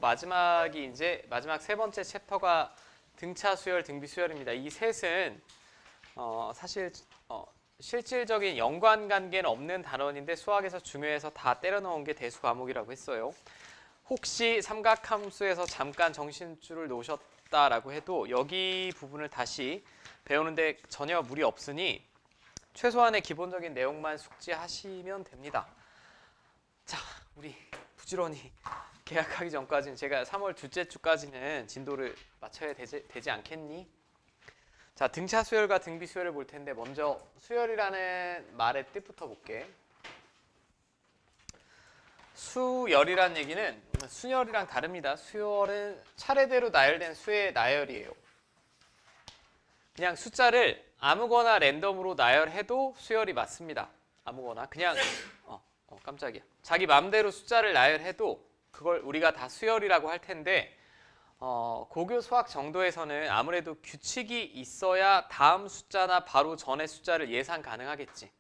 마지막이 이제 마지막 세 번째 챕터가 등차 수열, 등비 수열입니다. 이 셋은 사실 실질적인 연관관계는 없는 단원인데 수학에서 중요해서 다 때려 넣은 게 대수 과목이라고 했어요. 혹시 삼각함수에서 잠깐 정신줄을 놓으셨다라고 해도 여기 부분을 다시 배우는데 전혀 무리 없으니 최소한의 기본적인 내용만 숙지하시면 됩니다. 자, 우리 부지런히 계약하기 전까지는 제가 3월 둘째 주까지는 진도를 맞춰야 되지 않겠니? 자, 등차 수열과 등비 수열을 볼 텐데 먼저 수열이라는 말의 뜻부터 볼게. 수열이라는 얘기는 수열이랑 다릅니다. 수열은 차례대로 나열된 수의 나열이에요. 그냥 숫자를 아무거나 랜덤으로 나열해도 수열이 맞습니다. 아무거나 그냥 깜짝이야. 자기 마음대로 숫자를 나열해도 그걸 우리가 다 수열이라고 할 텐데 고교 수학 정도에서는 아무래도 규칙이 있어야 다음 숫자나 바로 전의 숫자를 예상 가능하겠지.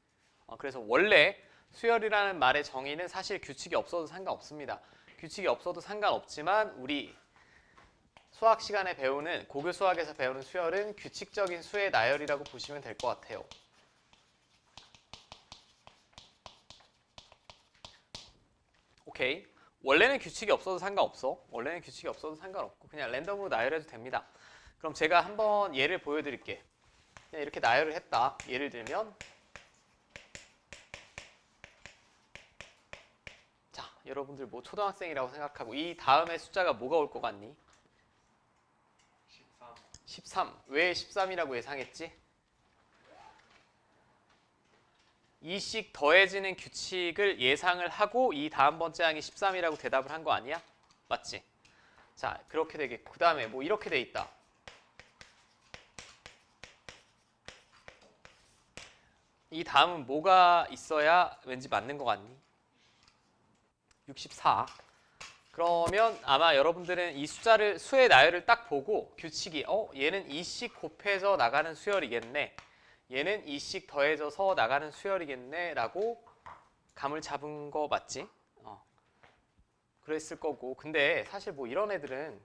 그래서 원래 수열이라는 말의 정의는 사실 규칙이 없어도 상관없습니다. 규칙이 없어도 상관없지만 우리 수학 시간에 배우는 고교 수학에서 배우는 수열은 규칙적인 수의 나열이라고 보시면 될 것 같아요. 오케이. 원래는 규칙이 없어도 상관없어. 원래는 규칙이 없어도 상관없고 그냥 랜덤으로 나열해도 됩니다. 그럼 제가 한번 예를 보여드릴게. 그냥 이렇게 나열을 했다. 예를 들면 자, 여러분들 뭐 초등학생이라고 생각하고 이 다음에 숫자가 뭐가 올 것 같니? 13. 왜 13이라고 예상했지? 2씩 더해지는 규칙을 예상을 하고 이 다음 번째 항이 13이라고 대답을 한 거 아니야? 맞지? 자, 그렇게 되겠고 그 다음에 뭐 이렇게 돼 있다. 이 다음은 뭐가 있어야 왠지 맞는 거 같니? 64. 그러면 아마 여러분들은 이 숫자를 수의 나열을 딱 보고 규칙이 얘는 2씩 곱해서 나가는 수열이겠네. 얘는 2씩 더해져서 나가는 수열이겠네 라고 감을 잡은 거 맞지? 그랬을 거고 근데 사실 뭐 이런 애들은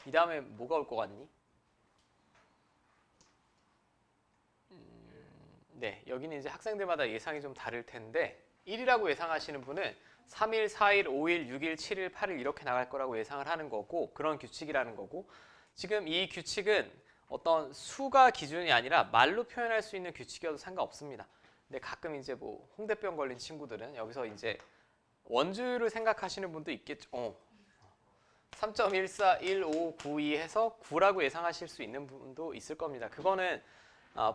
이 다음에 뭐가 올 것 같니? 네, 여기는 이제 학생들마다 예상이 좀 다를 텐데 1이라고 예상하시는 분은 3일, 4일, 5일, 6일, 7일, 8일 이렇게 나갈 거라고 예상을 하는 거고 그런 규칙이라는 거고 지금 이 규칙은 어떤 수가 기준이 아니라 말로 표현할 수 있는 규칙이어도 상관없습니다. 근데 가끔 이제 뭐 홍대병 걸린 친구들은 여기서 이제 원주율을 생각하시는 분도 있겠죠. 3.141592 해서 9라고 예상하실 수 있는 분도 있을 겁니다. 그거는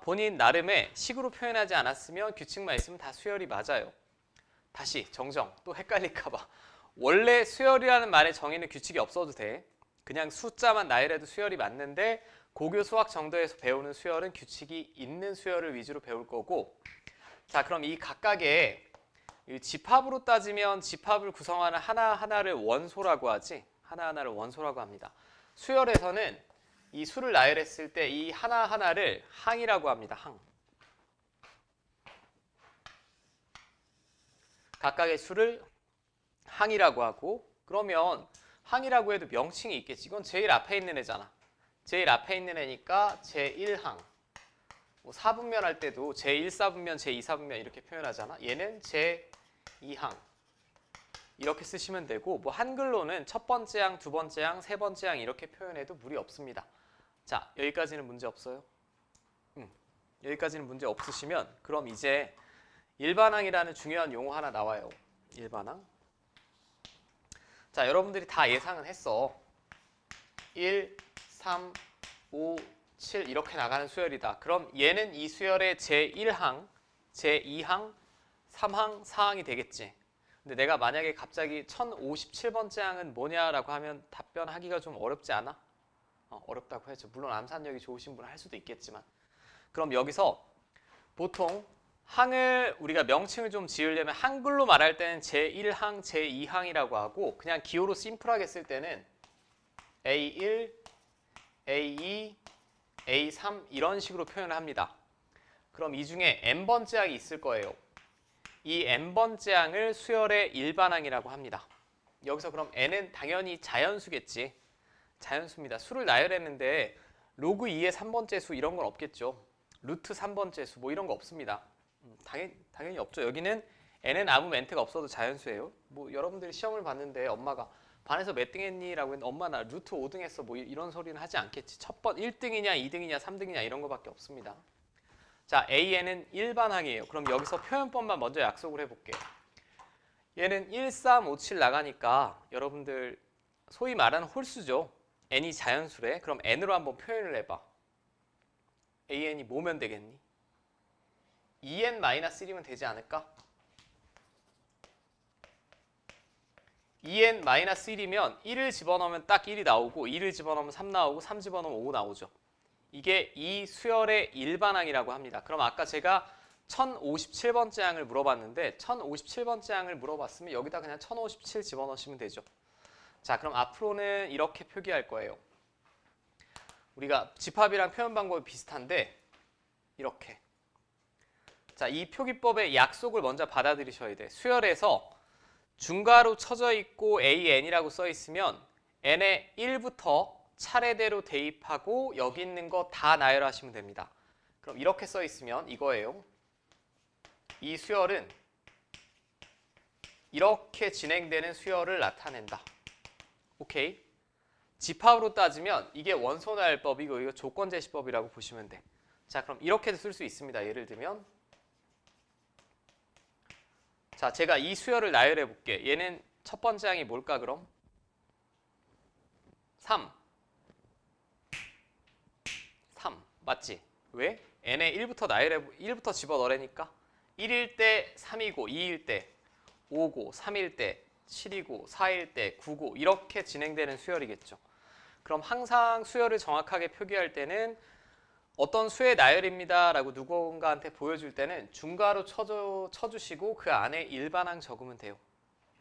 본인 나름의 식으로 표현하지 않았으면 규칙만 있으면 다 수열이 맞아요. 다시 정정, 또 헷갈릴까 봐. 원래 수열이라는 말의 정의는 규칙이 없어도 돼. 그냥 숫자만 나열해도 수열이 맞는데 고교 수학 정도에서 배우는 수열은 규칙이 있는 수열을 위주로 배울 거고 자, 그럼 이 각각의 집합으로 따지면 집합을 구성하는 하나하나를 원소라고 하지. 하나하나를 원소라고 합니다. 수열에서는 이 수를 나열했을 때 이 하나하나를 항이라고 합니다. 항. 각각의 수를 항이라고 하고 그러면 항이라고 해도 명칭이 있겠지. 이건 제일 앞에 있는 애잖아. 제일 앞에 있는 애니까 제1항. 뭐 4분면 할 때도 제1사분면, 제2사분면 이렇게 표현하잖아. 얘는 제2항. 이렇게 쓰시면 되고 뭐 한글로는 첫 번째 항, 두 번째 항, 세 번째 항 이렇게 표현해도 무리 없습니다. 자, 여기까지는 문제 없어요? 여기까지는 문제 없으시면 그럼 이제 일반항이라는 중요한 용어 하나 나와요. 일반항. 자, 여러분들이 다 예상은 했어. 1, 3, 5, 7 이렇게 나가는 수열이다. 그럼 얘는 이 수열의 제1항, 제2항, 3항, 4항이 되겠지. 근데 내가 만약에 갑자기 1057번째 항은 뭐냐라고 하면 답변하기가 좀 어렵지 않아? 어렵다고 해야죠. 물론 암산력이 좋으신 분은 할 수도 있겠지만 그럼 여기서 보통 항을 우리가 명칭을 좀 지으려면 한글로 말할 때는 제1항, 제2항이라고 하고 그냥 기호로 심플하게 쓸 때는 A1, A2, A3 이런 식으로 표현을 합니다. 그럼 이 중에 n번째 항이 있을 거예요. 이 n번째 항을 수열의 일반항이라고 합니다. 여기서 그럼 n은 당연히 자연수겠지. 자연수입니다. 수를 나열했는데 로그 2의 3번째 수 이런 건 없겠죠. 루트 3번째 수 뭐 이런 거 없습니다. 당연히 없죠. 여기는 n은 아무 멘트가 없어도 자연수예요. 뭐 여러분들이 시험을 봤는데 엄마가 반에서 몇 등 했니? 라고 했는데 엄마 나 루트 5등 했어. 뭐 이런 소리는 하지 않겠지. 첫 번 1등이냐 2등이냐 3등이냐 이런 거밖에 없습니다. 자, AN은 일반항이에요. 그럼 여기서 표현법만 먼저 약속을 해볼게. 얘는 1, 3, 5, 7 나가니까 여러분들 소위 말하는 홀수죠. n이 자연수래. 그럼 n으로 한번 표현을 해봐. AN이 뭐면 되겠니? 2n-1이면 되지 않을까? 2n-1이면 1을 집어넣으면 딱 1이 나오고 2를 집어넣으면 3 나오고 3 집어넣으면 5 나오죠. 이게 이 수열의 일반항이라고 합니다. 그럼 아까 제가 1057번째 항을 물어봤는데 1057번째 항을 물어봤으면 여기다 그냥 1057 집어넣으시면 되죠. 자, 그럼 앞으로는 이렇게 표기할 거예요. 우리가 집합이랑 표현 방법이 비슷한데 이렇게. 자, 이 표기법의 약속을 먼저 받아들이셔야 돼. 수열에서 중괄호 쳐져 있고 AN이라고 써 있으면 N의 1부터 차례대로 대입하고 여기 있는 거 다 나열하시면 됩니다. 그럼 이렇게 써 있으면 이거예요. 이 수열은 이렇게 진행되는 수열을 나타낸다. 오케이? 집합으로 따지면 이게 원소나열법이고 이거 조건제시법이라고 보시면 돼. 자, 그럼 이렇게도 쓸 수 있습니다. 예를 들면 자, 제가 이 수열을 나열해 볼게. 얘는 첫 번째 항이 뭘까 그럼? 3 맞지? 왜? n에 1부터 집어넣으라니까 1일 때 3이고 2일 때 5고 3일 때 7이고 4일 때 9고 이렇게 진행되는 수열이겠죠. 그럼 항상 수열을 정확하게 표기할 때는 어떤 수의 나열입니다 라고 누군가한테 보여줄 때는 중괄호 쳐주시고 그 안에 일반항 적으면 돼요.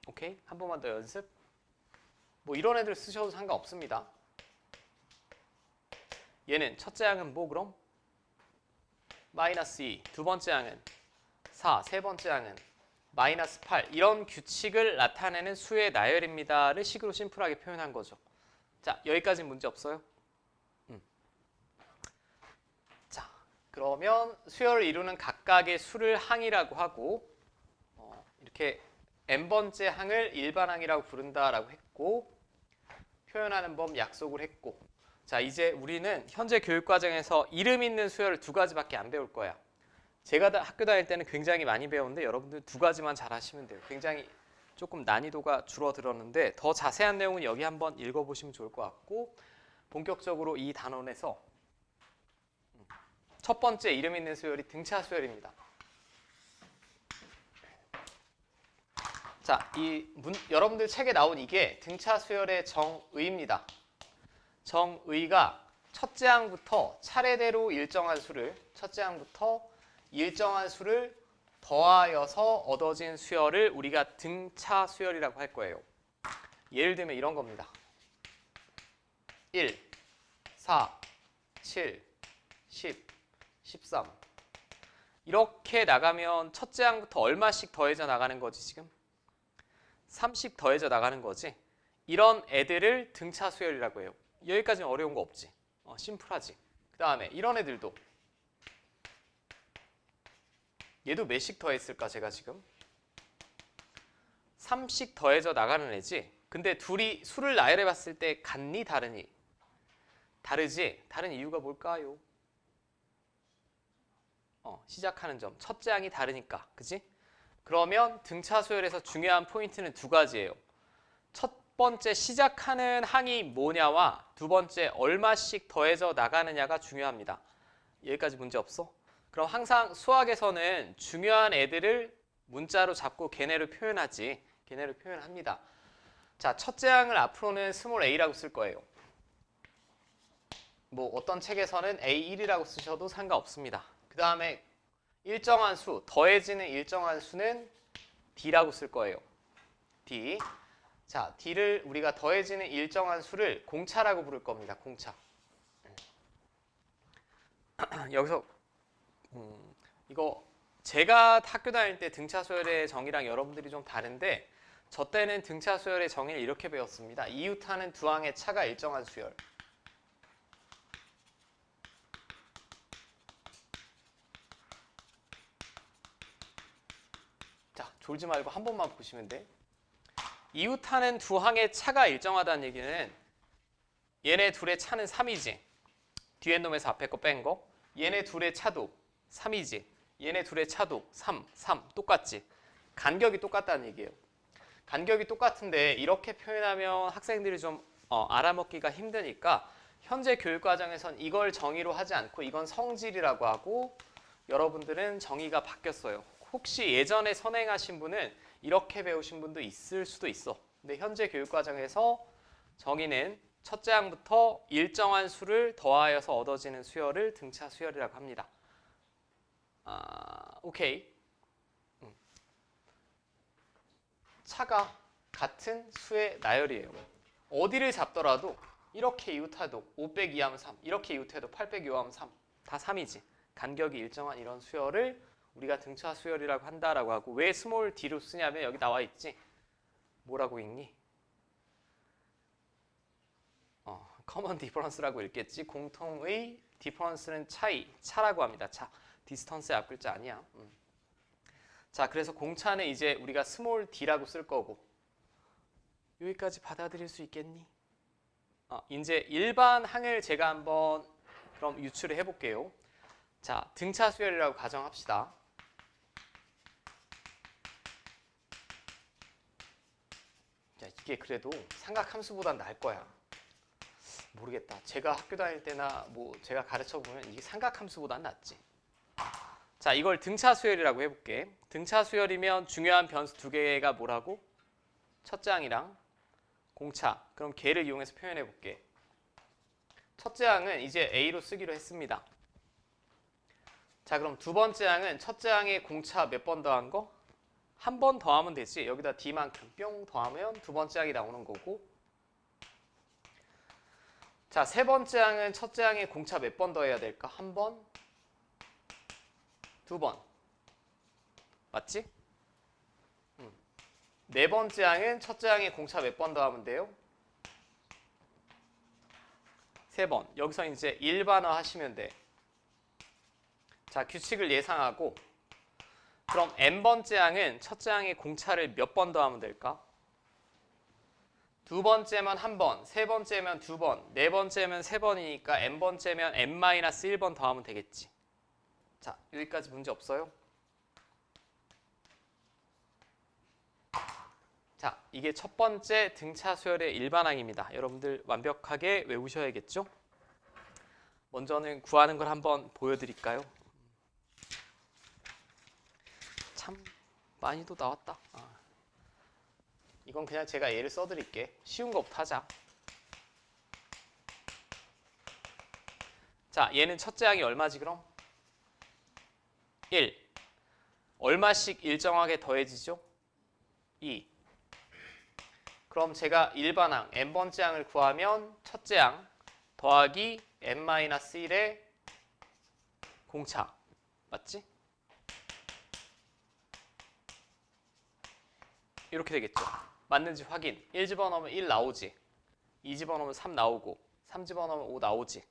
오케이? 한 번만 더 연습. 뭐 이런 애들 쓰셔도 상관없습니다. 얘는 첫째 항은 뭐 그럼? 마이너스 2, 두 번째 항은 4, 세 번째 항은 마이너스 8 이런 규칙을 나타내는 수의 나열입니다를 식으로 심플하게 표현한 거죠. 자, 여기까지는 문제 없어요? 자, 그러면 수열을 이루는 각각의 수를 항이라고 하고 이렇게 n번째 항을 일반항이라고 부른다라고 했고 표현하는 법 약속을 했고 자, 이제 우리는 현재 교육과정에서 이름 있는 수열을 두 가지밖에 안 배울 거야. 제가 학교 다닐 때는 굉장히 많이 배웠는데 여러분들 두 가지만 잘 하시면 돼요. 굉장히 조금 난이도가 줄어들었는데 더 자세한 내용은 여기 한번 읽어보시면 좋을 것 같고 본격적으로 이 단원에서 첫 번째 이름 있는 수열이 등차 수열입니다. 자, 여러분들 책에 나온 이게 등차 수열의 정의입니다. 정의가 첫째 항부터 차례대로 일정한 수를 더하여서 얻어진 수열을 우리가 등차 수열이라고 할 거예요. 예를 들면 이런 겁니다. 1, 4, 7, 10, 13 이렇게 나가면 첫째 항부터 얼마씩 더해져 나가는 거지 지금? 3씩 더해져 나가는 거지. 이런 애들을 등차 수열이라고 해요. 여기까지는 어려운 거 없지. 심플하지. 그 다음에 이런 애들도 얘도 몇씩 더했을까 제가 지금? 3씩 더해져 나가는 애지. 근데 둘이 수를 나열해 봤을 때 같니 다르니? 다르지? 다른 이유가 뭘까요? 시작하는 점. 첫째 항이 다르니까. 그지? 그러면 등차 수열에서 중요한 포인트는 두 가지예요. 첫 번째 시작하는 항이 뭐냐와 두 번째 얼마씩 더해져 나가느냐가 중요합니다. 여기까지 문제 없어? 그럼 항상 수학에서는 중요한 애들을 문자로 잡고 걔네를 표현하지. 걔네를 표현합니다. 자, 첫째 항을 앞으로는 스몰 a라고 쓸 거예요. 뭐 어떤 책에서는 a1이라고 쓰셔도 상관없습니다. 그 다음에 일정한 수, 더해지는 일정한 수는 d라고 쓸 거예요. d. 자, d를 우리가 더해지는 일정한 수를 공차라고 부를 겁니다. 공차. 여기서 이거 제가 학교 다닐 때 등차 수열의 정의랑 여러분들이 좀 다른데 저 때는 등차 수열의 정의를 이렇게 배웠습니다. 이웃하는 두 항의 차가 일정한 수열. 자, 졸지 말고 한 번만 보시면 돼. 이웃하는 두 항의 차가 일정하다는 얘기는 얘네 둘의 차는 3이지. 뒤에 놈에서 앞에 거 뺀 거. 얘네 둘의 차도 3이지. 얘네 둘의 차도 3, 3 똑같지. 간격이 똑같다는 얘기예요. 간격이 똑같은데 이렇게 표현하면 학생들이 좀 알아먹기가 힘드니까 현재 교육과정에선 이걸 정의로 하지 않고 이건 성질이라고 하고 여러분들은 정의가 바뀌었어요. 혹시 예전에 선행하신 분은 이렇게 배우신 분도 있을 수도 있어. 근데 현재 교육과정에서 정의는 첫째 항부터 일정한 수를 더하여서 얻어지는 수열을 등차 수열이라고 합니다. 오케이. 차가 같은 수의 나열이에요. 어디를 잡더라도 이렇게 이웃해도 5 빼기 2 하면 3, 이렇게 이웃해도 8 빼기 5 하면 3, 다 3이지. 간격이 일정한 이런 수열을 우리가 등차 수열이라고 한다라고 하고 왜 스몰 d로 쓰냐면 여기 나와 있지. 뭐라고 읽니? common difference라고 읽겠지. 공통의 difference는 차이, 차라고 합니다. 차, distance의 앞글자 아니야. 자, 그래서 공차는 이제 우리가 스몰 d라고 쓸 거고 여기까지 받아들일 수 있겠니? 이제 일반 항을 제가 한번 그럼 유출을 해볼게요. 자, 등차 수열이라고 가정합시다. 자, 이게 그래도 삼각함수보단 나을 거야. 모르겠다. 제가 학교 다닐 때나 뭐 제가 가르쳐 보면 이게 삼각함수보단 낫지. 자, 이걸 등차 수열이라고 해볼게. 등차 수열이면 중요한 변수 두 개가 뭐라고? 첫째 항이랑 공차. 그럼 걔를 이용해서 표현해 볼게. 첫째 항은 이제 A로 쓰기로 했습니다. 자, 그럼 두 번째 항은 첫째 항에 공차 몇 번 더한 거? 한 번 더하면 되지. 여기다 D만큼 뿅 더하면 두 번째 항이 나오는 거고. 자, 세 번째 항은 첫째 항에 공차 몇 번 더해야 될까? 한 번? 두 번. 맞지? 네 번째 항은 첫째 항에 공차 몇 번 더하면 돼요? 세 번. 여기서 이제 일반화 하시면 돼. 자, 규칙을 예상하고 그럼 n번째 항은 첫째 항에 공차를 몇 번 더하면 될까? 두 번째면 한 번, 세 번째면 두 번, 네 번째면 세 번이니까 n번째면 n-1번 더하면 되겠지. 자, 여기까지 문제 없어요? 자, 이게 첫 번째 등차 수열의 일반항입니다. 여러분들 완벽하게 외우셔야겠죠? 먼저는 구하는 걸 한번 보여드릴까요? 참 많이도 나왔다. 이건 그냥 제가 예를 써드릴게. 쉬운 거부터 하자. 자, 얘는 첫째 항이 얼마지 그럼? 1. 얼마씩 일정하게 더해지죠? 2. 그럼 제가 일반항 n번째 항을 구하면 첫째 항 더하기 n-1의 공차. 맞지? 이렇게 되겠죠. 맞는지 확인. 1 집어넣으면 1 나오지. 2 집어넣으면 3 나오고 3 집어넣으면 5 나오지.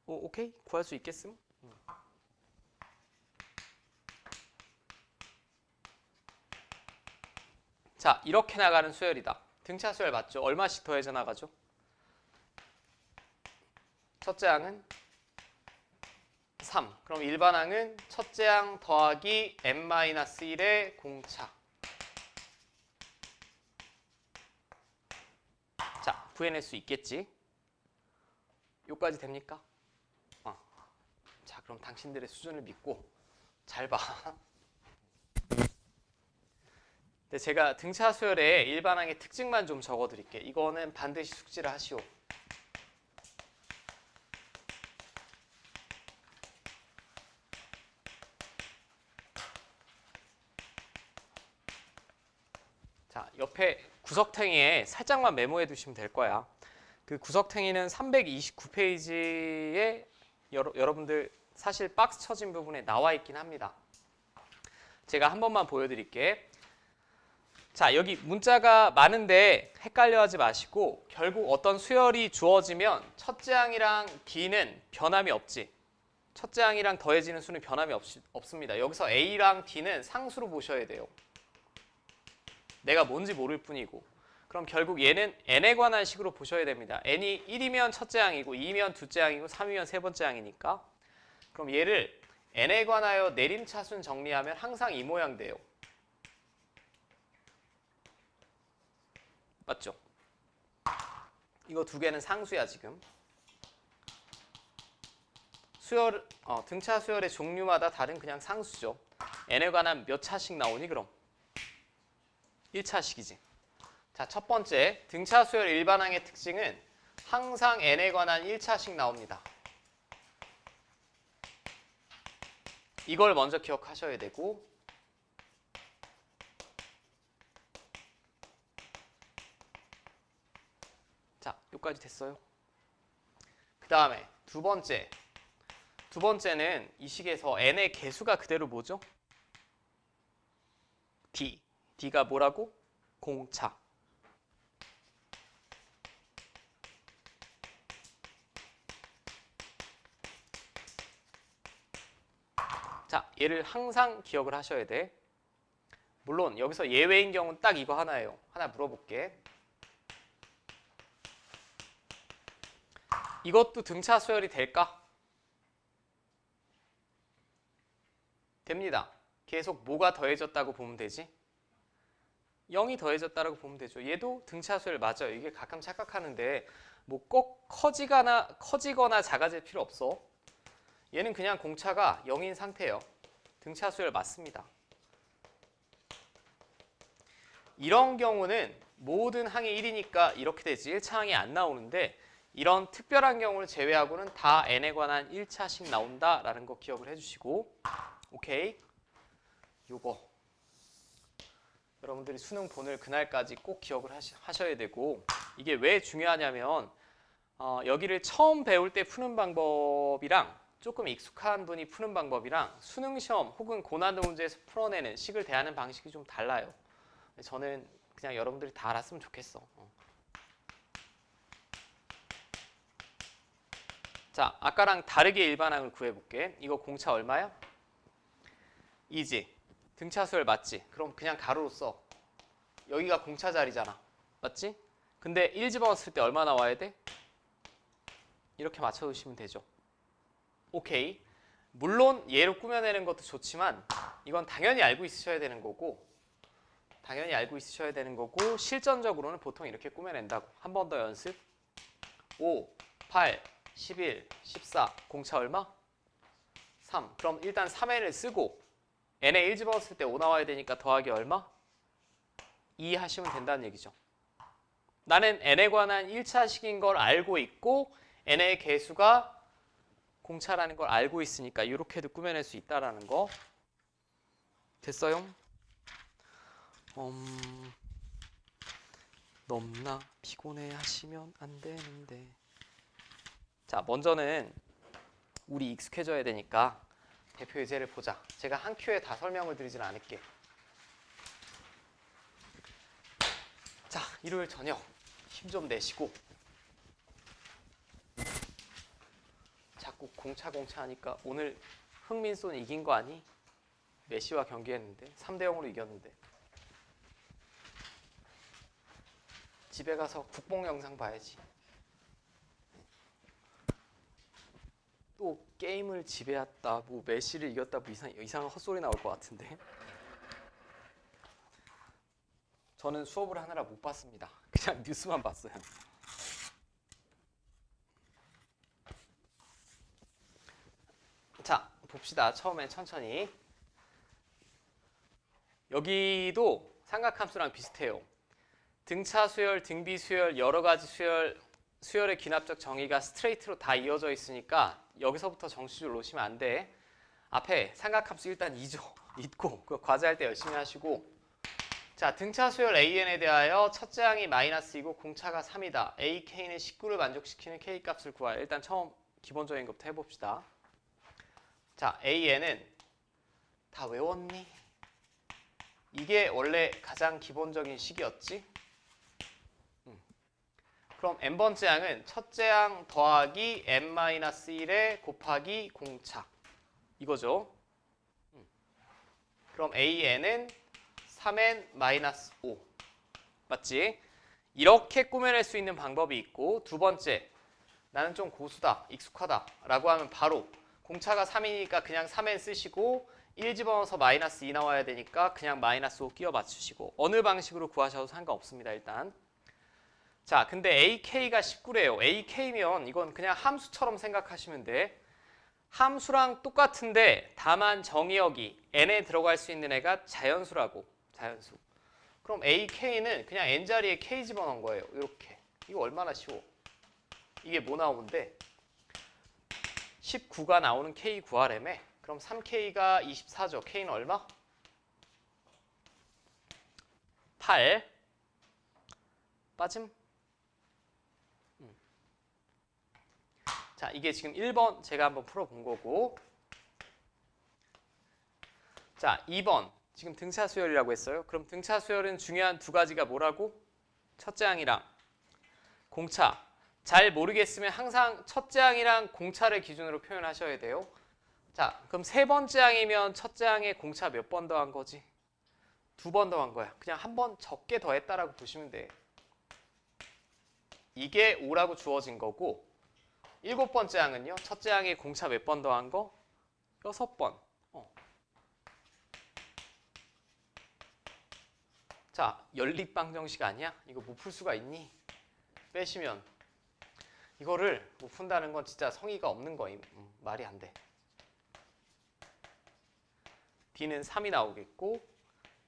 오케이? 구할 수 있겠음? 자, 이렇게 나가는 수열이다. 등차 수열 맞죠? 얼마씩 더해져 나가죠? 첫째 항은 3. 그럼 일반항은 첫째 항 더하기 n-1의 공차. 자, 구해낼 수 있겠지? 요까지 됩니까? 자, 그럼 당신들의 수준을 믿고 잘 봐. 근데 제가 등차 수열의 일반항의 특징만 좀 적어드릴게. 이거는 반드시 숙지를 하시오. 자, 옆에 구석탱이에 살짝만 메모해 두시면 될 거야. 그 구석탱이는 329페이지에 여러분들 사실 박스 쳐진 부분에 나와 있긴 합니다. 제가 한 번만 보여드릴게. 자, 여기 문자가 많은데 헷갈려하지 마시고 결국 어떤 수열이 주어지면 첫째 항이랑 D는 변함이 없지. 첫째 항이랑 더해지는 수는 변함이 없습니다. 여기서 A랑 D는 상수로 보셔야 돼요. 내가 뭔지 모를 뿐이고. 그럼 결국 얘는 n에 관한 식으로 보셔야 됩니다. n이 1이면 첫째 항이고 2면 둘째 항이고 3이면 세 번째 항이니까. 그럼 얘를 n에 관하여 내림차순 정리하면 항상 이 모양 돼요. 맞죠? 이거 두 개는 상수야 지금. 수열, 등차 수열의 종류마다 다른 그냥 상수죠. n에 관한 몇 차씩 나오니 그럼? 1차식이지. 자, 첫 번째 등차 수열 일반항의 특징은 항상 n에 관한 1차식 나옵니다. 이걸 먼저 기억하셔야 되고, 자, 여기까지 됐어요. 그 다음에 두 번째는 이 식에서 n의 개수가 그대로 뭐죠? D. D가 뭐라고? 공차. 자, 얘를 항상 기억을 하셔야 돼. 물론 여기서 예외인 경우는 딱 이거 하나예요. 하나 물어볼게. 이것도 등차 수열이 될까? 됩니다. 계속 뭐가 더해졌다고 보면 되지? 0이 더해졌다고 보면 되죠. 얘도 등차 수열 맞아요. 이게 가끔 착각하는데 뭐 꼭 커지거나 작아질 필요 없어. 얘는 그냥 공차가 0인 상태예요. 등차 수열 맞습니다. 이런 경우는 모든 항이 1이니까 이렇게 되지 1차 항이 안 나오는데, 이런 특별한 경우를 제외하고는 다 n에 관한 1차씩 나온다라는 거 기억을 해주시고, 오케이? 요거 여러분들이 수능 보낼 그날까지 꼭 기억을 하셔야 되고, 이게 왜 중요하냐면 여기를 처음 배울 때 푸는 방법이랑 조금 익숙한 분이 푸는 방법이랑 수능 시험 혹은 고난도 문제에서 풀어내는 식을 대하는 방식이 좀 달라요. 저는 그냥 여러분들이 다 알았으면 좋겠어. 자, 아까랑 다르게 일반항을 구해볼게. 이거 공차 얼마야? 2지. 등차 수열 맞지? 그럼 그냥 가로로 써. 여기가 공차 자리잖아. 맞지? 근데 1 집어넣었을 때 얼마 나와야 돼? 이렇게 맞춰주시면 되죠. 오케이. 물론 얘로 꾸며내는 것도 좋지만 이건 당연히 알고 있으셔야 되는 거고, 실전적으로는 보통 이렇게 꾸며낸다고. 한 번 더 연습. 5, 8, 11, 14. 공차 얼마? 3. 그럼 일단 3n을 쓰고 n에 1 집어넣었을 때 5 나와야 되니까 더하기 얼마? 2 하시면 된다는 얘기죠. 나는 n에 관한 1차식인 걸 알고 있고 n의 개수가 공차라는 걸 알고 있으니까 이렇게도 꾸며낼 수 있다라는 거. 됐어요? 넘나 피곤해 하시면 안 되는데. 자, 먼저는 우리 익숙해져야 되니까 대표 예제를 보자. 제가 한 큐에 다 설명을 드리진 않을게. 자, 일요일 저녁 힘 좀 내시고. 자꾸 공차 하니까 오늘 흥민손 이긴 거 아니? 메시와 경기했는데 3대 0으로 이겼는데. 집에 가서 국뽕 영상 봐야지. 또 게임을 지배했다, 뭐 메시를 이겼다, 뭐 이상한 헛소리 나올 것 같은데. 저는 수업을 하느라 못 봤습니다. 그냥 뉴스만 봤어요. 자, 봅시다. 처음엔 천천히. 여기도 삼각함수랑 비슷해요. 등차 수열, 등비 수열, 여러 가지 수열의 기납적 정의가 스트레이트로 다 이어져 있으니까 여기서부터 정수줄 놓으시면 안 돼. 앞에 삼각함수 일단 잊고 그 과제할 때 열심히 하시고. 자, 등차 수열 AN에 대하여 첫째 항이 마이너스이고 공차가 3이다. AK는 19를 만족시키는 K값을 구하여. 일단 처음 기본적인 것부터 해봅시다. 자, AN은 다 외웠니? 이게 원래 가장 기본적인 식이었지? 그럼 n번째 항은 첫째 항 더하기 n-1에 곱하기 공차 이거죠. 그럼 AN은 3n-5 맞지? 이렇게 꾸며낼 수 있는 방법이 있고 두 번째 나는 좀 고수다, 익숙하다 라고 하면 바로 공차가 3이니까 그냥 3n 쓰시고 1 집어넣어서 마이너스 2 나와야 되니까 그냥 마이너스 5 끼워 맞추시고 어느 방식으로 구하셔도 상관없습니다. 일단 자, 근데 AK가 19래요. AK면 이건 그냥 함수처럼 생각하시면 돼. 함수랑 똑같은데 다만 정의역이 n에 들어갈 수 있는 애가 자연수라고. 자연수. 그럼 AK는 그냥 n자리에 K 집어넣은 거예요. 이렇게. 이거 얼마나 쉬워. 이게 뭐 나오는데 19가 나오는 K 구하래며. 그럼 3K가 24죠. K는 얼마? 8 빠짐. 자, 이게 지금 1번 제가 한번 풀어본 거고 자, 2번 지금 등차 수열이라고 했어요. 그럼 등차 수열은 중요한 두 가지가 뭐라고? 첫째 항이랑 공차. 잘 모르겠으면 항상 첫째 항이랑 공차를 기준으로 표현하셔야 돼요. 자, 그럼 세 번째 항이면 첫째 항에 공차 몇 번 더한 거지? 2번 더한 거야. 그냥 한 번 적게 더했다라고 보시면 돼. 이게 5라고 주어진 거고 7번째 항은요. 첫째 항에 공차 몇 번 더한 거? 6번. 자, 연립방정식 아니야? 이거 못 풀 수가 있니? 빼시면 이거를 못 푼다는 건 진짜 성의가 없는 거임. 말이 안 돼. D는 3이 나오겠고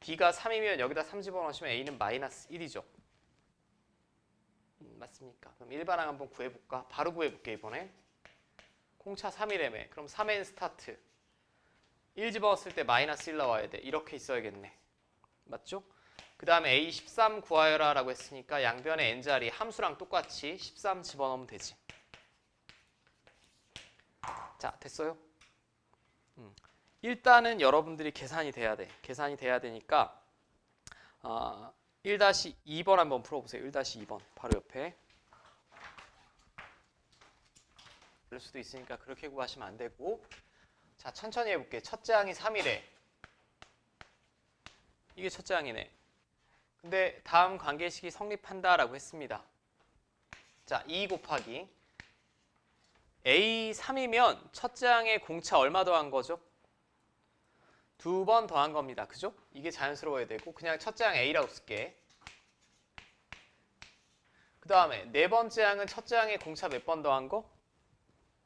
D가 3이면 여기다 3 집어넣으시면 A는 마이너스 1이죠. 맞습니까? 그럼 일반항 한번 구해볼까? 바로 구해볼게 이번에. 공차 3이래매. 그럼 3n 스타트. 1 집어넣었을 때 마이너스 1 나와야 돼. 이렇게 있어야겠네. 맞죠? 그 다음에 A13 구하여라 라고 했으니까 양변의 n자리 함수랑 똑같이 13 집어넣으면 되지. 자, 됐어요? 일단은 여러분들이 계산이 돼야 돼. 계산이 돼야 되니까 1-2번 한번 풀어보세요. 1-2번 바로 옆에. 그럴 수도 있으니까 그렇게 구하시면 안 되고 자, 천천히 해볼게. 첫째 항이 3이래. 이게 첫째 항이네. 근데 다음 관계식이 성립한다라고 했습니다. 자, 2 곱하기 A3이면 첫째 항에 공차 얼마 더한 거죠? 2번 더한 겁니다. 그죠? 이게 자연스러워야 되고 그냥 첫째 항 A라고 쓸게. 그 다음에 네 번째 항은 첫째 항에 공차 몇 번 더한 거?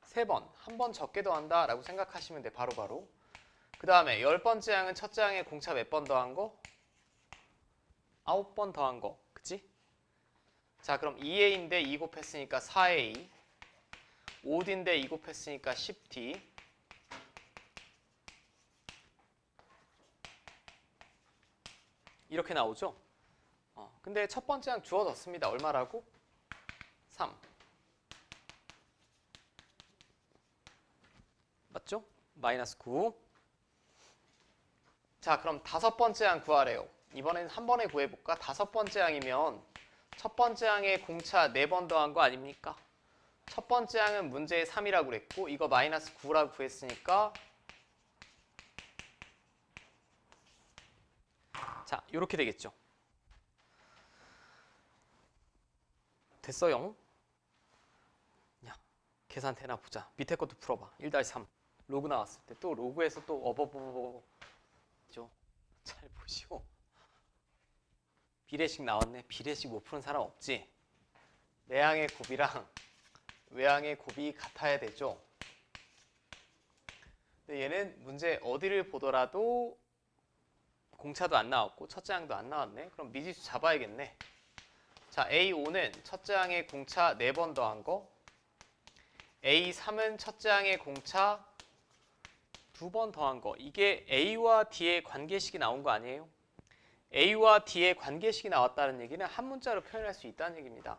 3번. 한 번 적게 더한다 라고 생각하시면 돼. 바로바로. 그 다음에 10번째 항은 첫째 항에 공차 몇 번 더한 거? 9번 더한 거. 그치? 자, 그럼 2A인데 2 곱했으니까 4A. 5D인데 2 곱했으니까 10D. 이렇게 나오죠? 근데 첫 번째 항 주어졌습니다. 얼마라고? 3. 맞죠? 마이너스 9. 자, 그럼 다섯 번째 항 구하래요. 이번엔 한 번에 구해볼까? 다섯 번째 항이면 첫 번째 항에 공차 4번 더한 거 아닙니까? 첫 번째 항은 문제에 3이라고 그랬고 이거 마이너스 9라고 구했으니까 자, 이렇게 되겠죠. 됐어요? 야, 계산 되나 보자. 밑에 것도 풀어봐. 1-3 로그 나왔을 때 또 로그에서 또 잘 보시고 비례식 나왔네. 비례식 못 푸는 사람 없지? 내항의 곱이랑 외항의 곱이 같아야 되죠. 근데 얘는 문제 어디를 보더라도 공차도 안 나왔고 첫째 항도 안 나왔네. 그럼 미지수 잡아야겠네. 자, A5는 첫째 항에 공차 4번 더한 거. A3은 첫째 항에 공차 2번 더한 거. 이게 A와 D의 관계식이 나온 거 아니에요? A와 D의 관계식이 나왔다는 얘기는 한 문자로 표현할 수 있다는 얘기입니다.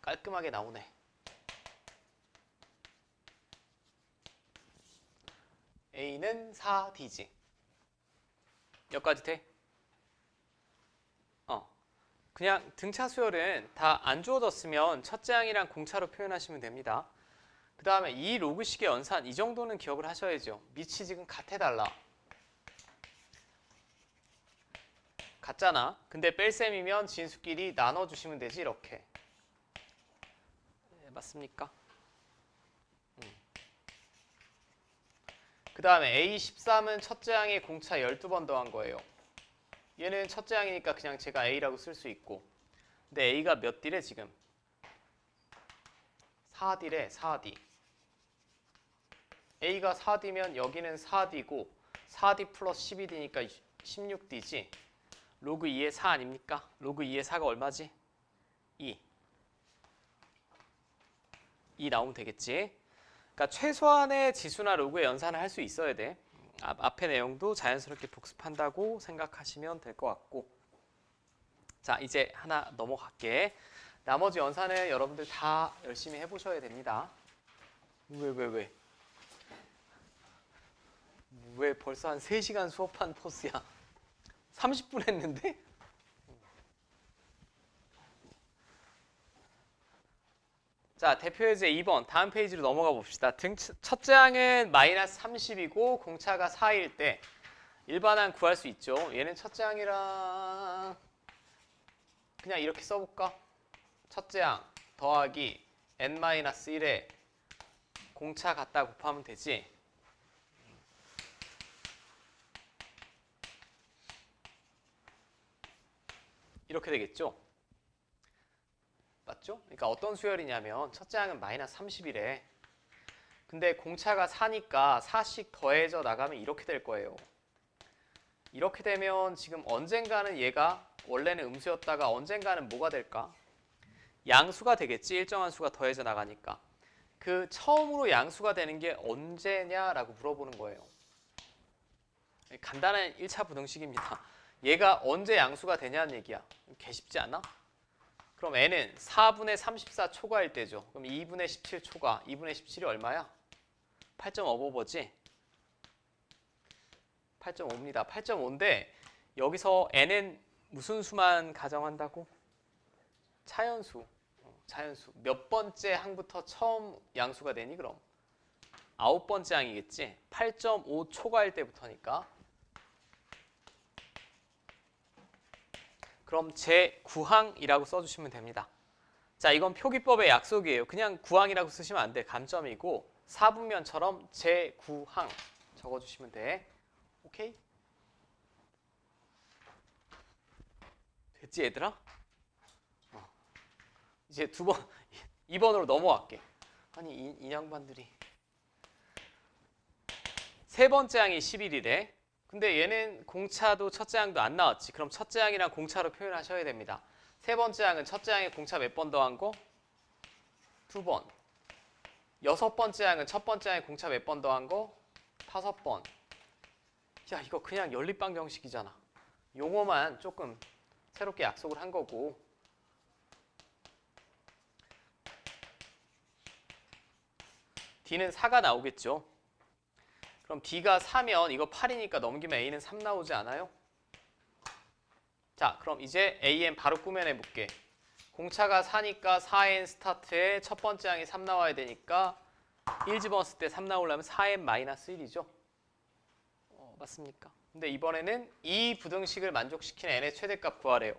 깔끔하게 나오네. A는 4D지. 여기까지 돼? 그냥 등차 수열은 다 안 주어졌으면 첫째 항이랑 공차로 표현하시면 됩니다. 그 다음에 이 로그식의 연산, 이 정도는 기억을 하셔야죠. 밑이 지금 같아달라. 같잖아. 근데 뺄셈이면 진수끼리 나눠주시면 되지, 이렇게. 네, 맞습니까? 그 다음에 A13은 첫째 항에 공차 12번 더한 거예요. 얘는 첫째 항이니까 그냥 제가 A라고 쓸 수 있고. 근데 A가 몇 D래 지금? 4D래, 4D. A가 4D면 여기는 4D고 4D 플러스 12D니까 16D지. 로그 2의 4 아닙니까? 로그 2의 4가 얼마지? 2. 2 나오면 되겠지. 그러니까 최소한의 지수나 로그의 연산을 할 수 있어야 돼. 앞의 내용도 자연스럽게 복습한다고 생각하시면 될 것 같고. 자, 이제 하나 넘어갈게. 나머지 연산을 여러분들 다 열심히 해보셔야 됩니다. 왜 벌써 한 3시간 수업한 포스야? 30분 했는데? 자, 대표예제 2번 다음 페이지로 넘어가 봅시다. 첫째 항은 마이너스 30이고 공차가 4일 때 일반항 구할 수 있죠. 얘는 첫째 항이랑 그냥 이렇게 써볼까? 첫째 항 더하기 n-1에 공차 갖다 곱하면 되지. 이렇게 되겠죠? 맞죠? 그러니까 어떤 수열이냐면 첫째 항은 마이너스 30이래. 근데 공차가 4니까 4씩 더해져 나가면 이렇게 될 거예요. 이렇게 되면 지금 언젠가는 얘가 원래는 음수였다가 언젠가는 뭐가 될까? 양수가 되겠지. 일정한 수가 더해져 나가니까. 그 처음으로 양수가 되는 게 언제냐라고 물어보는 거예요. 간단한 1차 부등식입니다. 얘가 언제 양수가 되냐는 얘기야. 개 쉽지 않아? 그럼 n은 4분의 34 초과일 때죠. 그럼 2분의 17 초과. 2분의 17이 얼마야? 8.5버지? 8.5입니다. 8.5인데 여기서 n은 무슨 수만 가정한다고? 차연수. 자연수. 몇 번째 항부터 처음 양수가 되니 그럼? 9번째 항이겠지? 8.5 초과일 때부터니까. 그럼 제9항이라고 써주시면 됩니다. 자, 이건 표기법의 약속이에요. 그냥 9항이라고 쓰시면 안 돼. 감점이고 4분면처럼 제9항 적어주시면 돼. 오케이? 됐지 얘들아? 이제 2번으로 넘어갈게. 아니 이 양반들이. 세 번째 항이 11이래. 근데 얘는 공차도 첫째 항도 안 나왔지. 그럼 첫째 항이랑 공차로 표현하셔야 됩니다. 세 번째 항은 첫째 항에 공차 몇 번 더한 거? 2번. 여섯 번째 항은 첫 번째 항에 공차 몇 번 더한 거? 5번. 야, 이거 그냥 연립방 정식이잖아. 용어만 조금 새롭게 약속을 한 거고. D는 4가 나오겠죠. 그럼 D가 4면 이거 8이니까 넘기면 A는 3 나오지 않아요? 자, 그럼 이제 AN 바로 꾸며내 볼게. 공차가 4니까 4N 스타트에 첫 번째 항이 3 나와야 되니까 1 집어넣었을 때 3 나오려면 4N-1이죠. 맞습니까? 근데 이번에는 이 부등식을 만족시키는 N의 최대값 구하래요.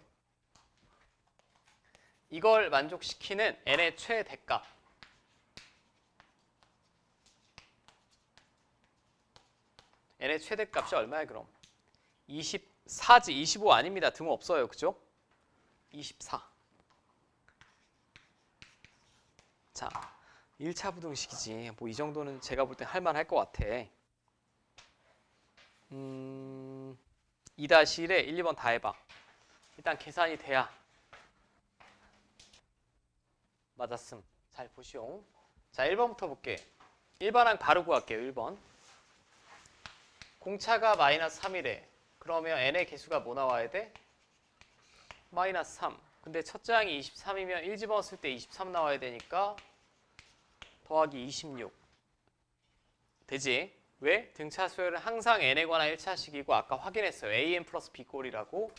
이걸 만족시키는 N의 최대값. N의 최대값이 얼마야 그럼? 24지. 25 아닙니다. 등호 없어요. 그죠? 24. 자, 1차 부등식이지. 뭐 이 정도는 제가 볼 땐 할만할 것 같아. 2-1에 1, 2번 다 해봐. 일단 계산이 돼야. 맞았음. 잘 보시오. 자, 1번부터 볼게. 1번항 바로 구할게요. 1번. 공차가 마이너스 3이래. 그러면 n의 개수가 뭐 나와야 돼? 마이너스 3. 근데 첫째 항이 23이면 1 집어넣었을 때 23 나와야 되니까 더하기 26 되지? 왜? 등차 수열은 항상 n에 관한 1차식이고 아까 확인했어요. an 플러스 b 꼴이라고.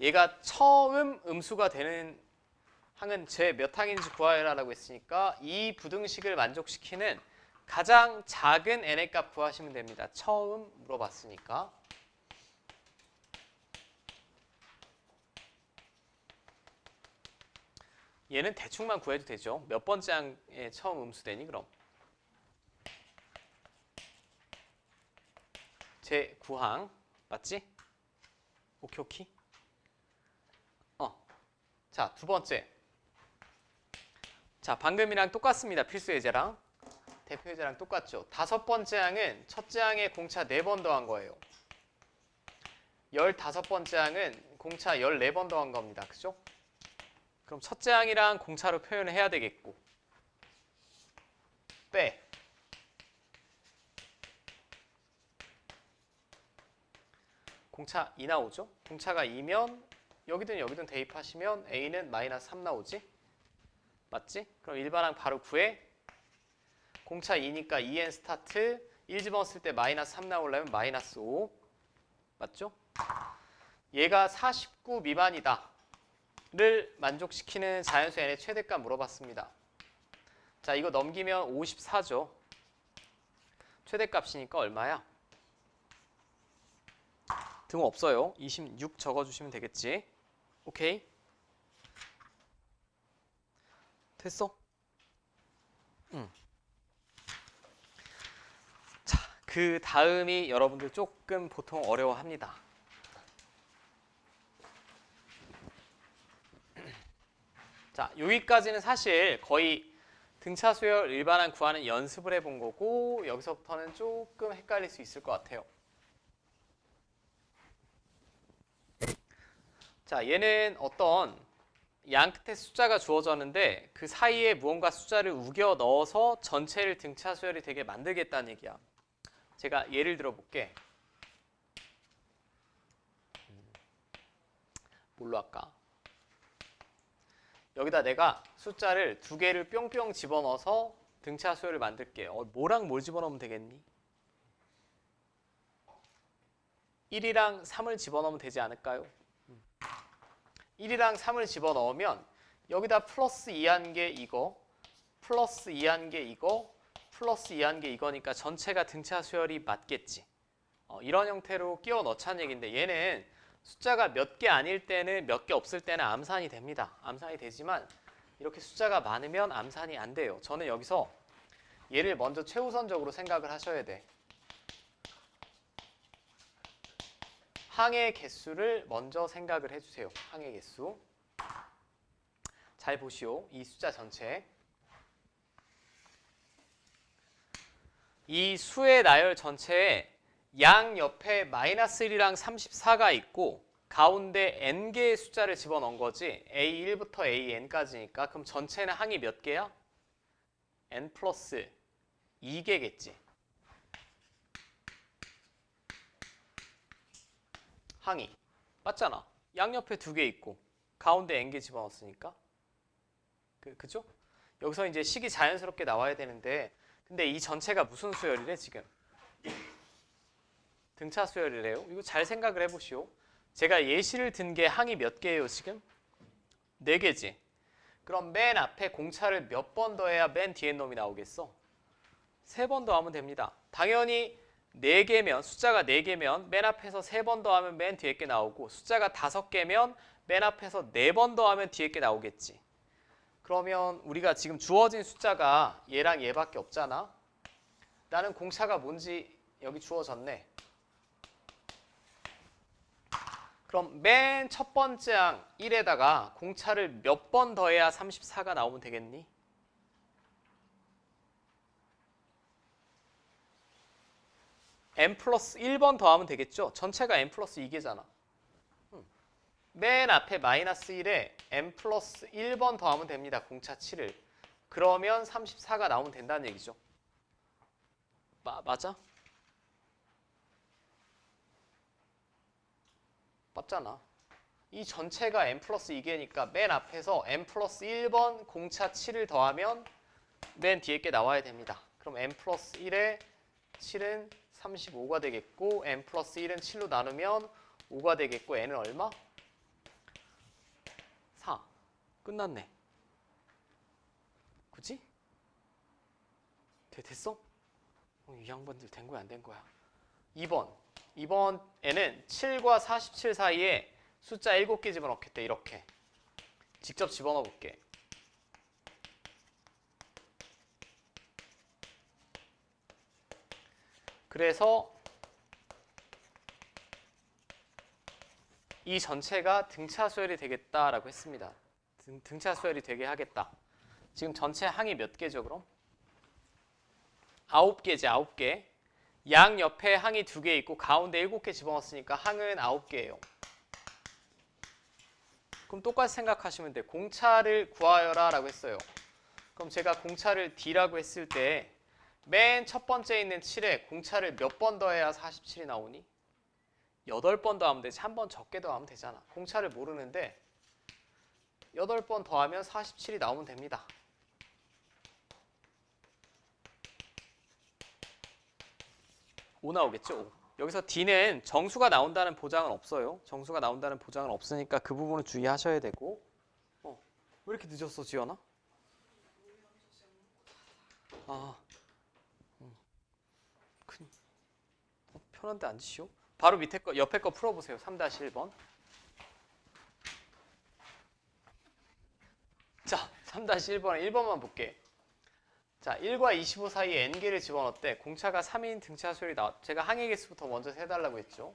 얘가 처음 음수가 되는 항은 제 몇 항인지 구하라고 했으니까 이 부등식을 만족시키는 가장 작은 n의 값 구하시면 됩니다. 처음 물어봤으니까. 얘는 대충만 구해도 되죠. 몇 번째 항에 처음 음수되니 그럼? 제 9항 맞지? 오케이 오케이. 자, 두 번째. 자, 방금이랑 똑같습니다. 필수 예제랑 대표 예제랑 똑같죠. 다섯 번째 항은 첫째 항에 공차 4번 더한 거예요. 15번째 항은 공차 14번 더한 겁니다. 그죠? 그럼 첫째 항이랑 공차로 표현을 해야 되겠고 빼. 공차 2 나오죠? 공차가 2면 여기든 여기든 대입하시면 A는 마이너스 3 나오지? 맞지? 그럼 일반항 바로 구해. 공차 2니까 2n 스타트 1 집어넣었을 때 마이너스 3 나오려면 마이너스 5 맞죠? 얘가 49 미만이다 를 만족시키는 자연수 n의 최대값 물어봤습니다. 자, 이거 넘기면 54죠. 최대값이니까 얼마야? 등 없어요. 26 적어주시면 되겠지. 오케이. 됐어? 자, 그 다음이 여러분들 조금 보통 어려워합니다. 자, 여기까지는 사실 거의 등차 수열 일반항 구하는 연습을 해본 거고 여기서부터는 조금 헷갈릴 수 있을 것 같아요. 자, 얘는 어떤 양 끝에 숫자가 주어졌는데 그 사이에 무언가 숫자를 우겨 넣어서 전체를 등차 수열이 되게 만들겠다는 얘기야. 제가 예를 들어 볼게. 뭘로 할까? 여기다 내가 숫자를 2개를 뿅뿅 집어넣어서 등차 수열을 만들게. 뭐랑 뭘 집어넣으면 되겠니? 1이랑 3을 집어넣으면 되지 않을까요? 1이랑 3을 집어넣으면 여기다 플러스 2한 게 이거, 플러스 2한 게 이거, 플러스 2한 게 이거니까 전체가 등차 수열이 맞겠지. 이런 형태로 끼워 넣자는 얘기인데 얘는 숫자가 몇 개 아닐 때는 몇 개 없을 때는 암산이 됩니다. 암산이 되지만 이렇게 숫자가 많으면 암산이 안 돼요. 저는 여기서 얘를 먼저 최우선적으로 생각을 하셔야 돼. 항의 개수를 먼저 생각을 해주세요. 항의 개수. 잘 보시오. 이 숫자 전체. 이 수의 나열 전체에 양 옆에 마이너스 1이랑 34가 있고 가운데 n개의 숫자를 집어넣은 거지. A1부터 AN까지니까. 그럼 전체는 항이 몇 개야? n 플러스 2개겠지. 항이. 맞잖아. 양옆에 2개 있고 가운데 n개 집어넣었으니까. 그죠? 여기서 이제 식이 자연스럽게 나와야 되는데 근데 이 전체가 무슨 수열이래 지금? 등차 수열이래요. 이거 잘 생각을 해보시오. 제가 예시를 든 게 항이 몇 개예요 지금? 4개지. 그럼 맨 앞에 공차를 몇 번 더해야 맨 뒤에 놈이 나오겠어? 3번 더하면 됩니다. 당연히 4개면 숫자가 4개면 맨 앞에서 3번 더하면 맨 뒤에 게 나오고 숫자가 5개면 맨 앞에서 4번 더하면 뒤에 게 나오겠지. 그러면 우리가 지금 주어진 숫자가 얘랑 얘밖에 없잖아. 나는 공차가 뭔지 여기 주어졌네. 그럼 맨 첫 번째 항 1에다가 공차를 몇 번 더해야 34가 나오면 되겠니? n 플러스 1번 더하면 되겠죠? 전체가 n 플러스 2개잖아. 맨 앞에 마이너스 1에 n 플러스 1번 더하면 됩니다. 공차 7을. 그러면 34가 나오면 된다는 얘기죠. 맞아? 맞잖아. 이 전체가 n 플러스 2개니까 맨 앞에서 n 플러스 1번 공차 7을 더하면 맨 뒤에 게 나와야 됩니다. 그럼 n 플러스 1에 7은 35가 되겠고 n 플러스 1은 7로 나누면 5가 되겠고 n은 얼마? 4. 끝났네. 그치? 됐어? 이 양반들 된 거야 안 된 거야? 2번 n은 7과 47 사이에 숫자 7개 집어넣겠대. 이렇게 직접 집어넣어 볼게. 그래서 이 전체가 등차 수열이 되겠다라고 했습니다. 등차 수열이 되게 하겠다. 지금 전체 항이 몇 개죠 그럼? 9개지 9개. 양 옆에 항이 2개 있고 가운데 7개 집어넣었으니까 항은 9개예요. 그럼 똑같이 생각하시면 돼. 공차를 구하여라 라고 했어요. 그럼 제가 공차를 D라고 했을 때 맨 첫 번째에 있는 7에 공차를 몇 번 더해야 47이 나오니? 8번 더하면 되지. 한 번 적게 더하면 되잖아. 공차를 모르는데 8번 더하면 47이 나오면 됩니다. 오 나오겠죠? 5. 여기서 D는 정수가 나온다는 보장은 없어요. 정수가 나온다는 보장은 없으니까 그 부분은 주의하셔야 되고. 왜 이렇게 늦었어, 지연아? 편한데 앉으시오. 바로 밑에 거, 옆에 거 풀어보세요. 3-1번. 자, 3-1번에 1번만 볼게. 자, 1과 25 사이에 n개를 집어넣었대. 공차가 3인 등차 수열이 나왔. 제가 항의 개수부터 먼저 세달라고 했죠.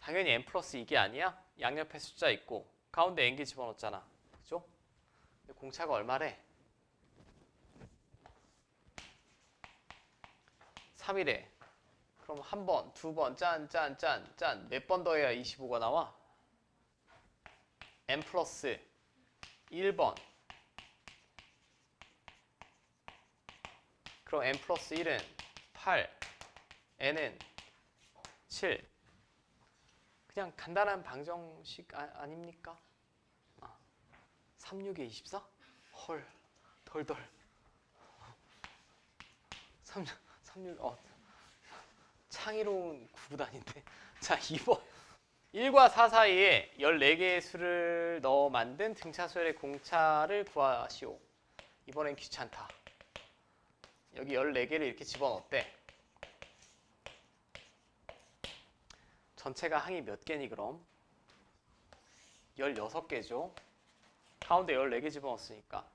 당연히 n 플러스 2개 아니야? 양옆에 숫자 있고 가운데 n개 집어넣었잖아. 그죠? 공차가 얼마래? 3이래. 그럼 한 번, 두 번, 짠. 몇 번 더해야 25가 나와? n 플러스 1번. 그럼 n 플러스 1은 8, n은 7. 그냥 간단한 방정식 아닙니까? 36에 24? 헐, 덜덜. 36, 창의로운 구구단인데. 자, 2번. 1과 4 사이에 14개의 수를 넣어 만든 등차 수열의 공차를 구하시오. 이번엔 귀찮다. 여기 14개를 이렇게 집어넣었대. 전체가 항이 몇 개니 그럼? 16개죠. 가운데 14개 집어넣었으니까.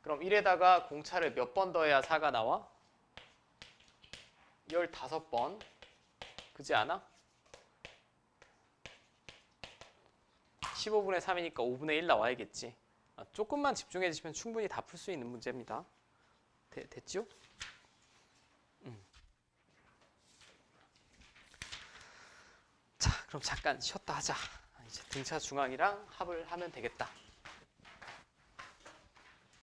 그럼 1에다가 공차를 몇 번 더해야 4가 나와? 15번. 그지 않아? 15분의 3이니까 5분의 1 나와야겠지. 조금만 집중해 주시면 충분히 다 풀 수 있는 문제입니다. 됐죠? 자, 그럼 잠깐 쉬었다 하자. 이제 등차 중앙이랑 합을 하면 되겠다.